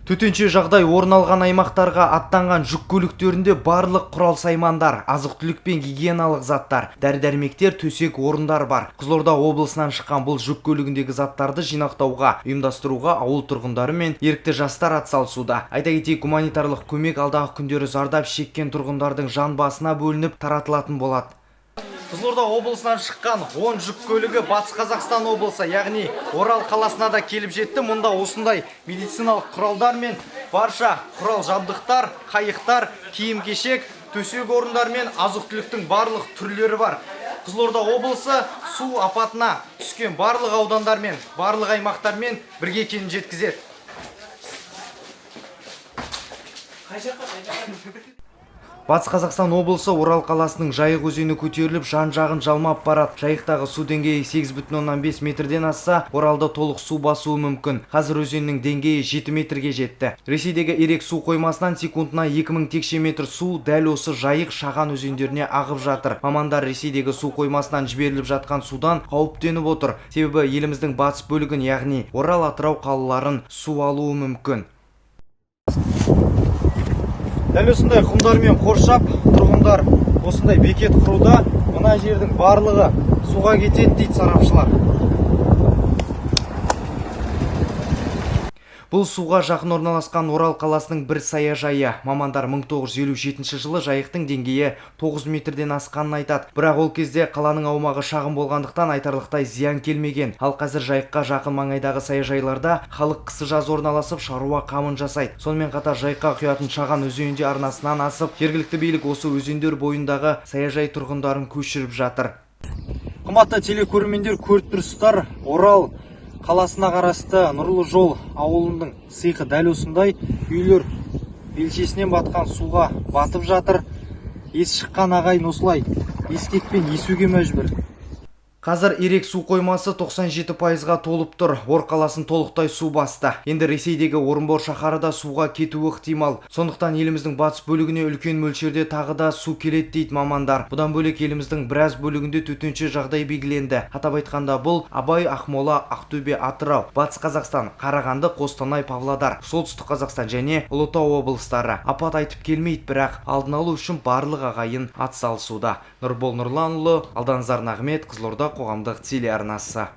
Төтенше жағдай орын алған аймақтарға аттанған жүк көліктерінде барлық құрал-саймандар, азық-түлік пен гигиеналық заттар, дәрі-дәрмектер, төсек орындар бар. Қызылорда облысынан шыққан бұл жүк көлігіндегі заттарды жинақтауға, ұйымдастыруға ауыл тұрғындары мен ерікті жастар атсалысуда. Айта кетейік, гуманитарлық көмек алдағы күндері зардап шеккен тұрғындардың жан басына бөлініп таратылатын болады. Қызылорда облысынан шыққан 10 жүк көлігі Батыс Қазақстан облысы, яғни Орал қаласына да келіп жетті. Мұнда осындай медициналық құралдар мен барша құрал жабдықтар, қайықтар, киім-кешек, төсек орындар мен азық-түліктің барлық түрлері бар. Қызылорда облысы су апатына түскен барлық аудандар мен барлық аймақтармен бірге екенін жеткізеді. Батыс Қазақстан облысы Орал қаласының Жайық өзені көтеріліп, жан-жағын жалмап барады. Жайықтағы су деңгейі 8,5 метрден асса, Оралда толық су басуы мүмкін. Қазір өзеннің деңгейі 7 метрге жетті. Ресейдегі Ирек су қоймасынан секундына 2000 текше метр су дәл осы Жайық, Шаған өзендеріне ағып жатыр. Мамандар Ресейдегі су қоймасынан жіберіліп жатқан судан қауіптеніп отыр. Себебі еліміздің батыс бөлігін, яғни Орал, Атырау қалаларын су алуы мүмкін. Дәл осындай құмдармен қоршап, тұрғындар осындай бекет құруда. Мына жердің барлығы суға кетеді дейді сарапшылар. Бұл суға жақын орналасқан Орал қаласының бір саяжайы. Мамандар 1957 жылы Жайықтың деңгейі 9 метрден асқанын айтады. Бірақ ол кезде қаланың аумағы шағын болғандықтан айтарлықтай зиян келмеген. Ал қазір Жайыққа жақын маңайдағы саяжайларда халық қысы-жаз орналасып шаруа қамын жасайды. Сонымен қатар Жайыққа құятын Шаған өзенінде арнасынан асып, жергілікті билік осы өзендер бойындағы саяжай тұрғындарын көшіріп жатыр. Қымбатты телекөрермендер, көріп тұрсыздар, Орал қаласына қарасты Нұрлы жол ауылының сиқы дәл осындай. Үйлер белшесінен батқан суға батып жатыр. Ес шыққан ағайын осылай ескекпен есуге мәжбүр. Қазір Ирек су қоймасы 97%-ға толып тұр. Ор қаласын толықтай су басты. Енді Ресейдегі Орынбор шаһары да суға кетуі ықтимал. Сондықтан еліміздің батыс бөлігіне үлкен мөлшерде тағы да су келеді дейді мамандар. Бұдан бөлек еліміздің біраз бөлігінде төтенше жағдай белгіленді. Атап айтқанда бұл Абай, Ақмола, Ақтөбе, Атырау, Батыс Қазақстан, Қарағанды, Қостанай, Павлодар, Солтүстік Қазақстан және Ұлытау облыстары. Апат айтып келмейді, бірақ алдын алу үшін барлық ағайын атсалысуда. Нұрбол Нұрланұлы, Алданзар Нағмет, Қызылорда қоғамдық телеарнасы.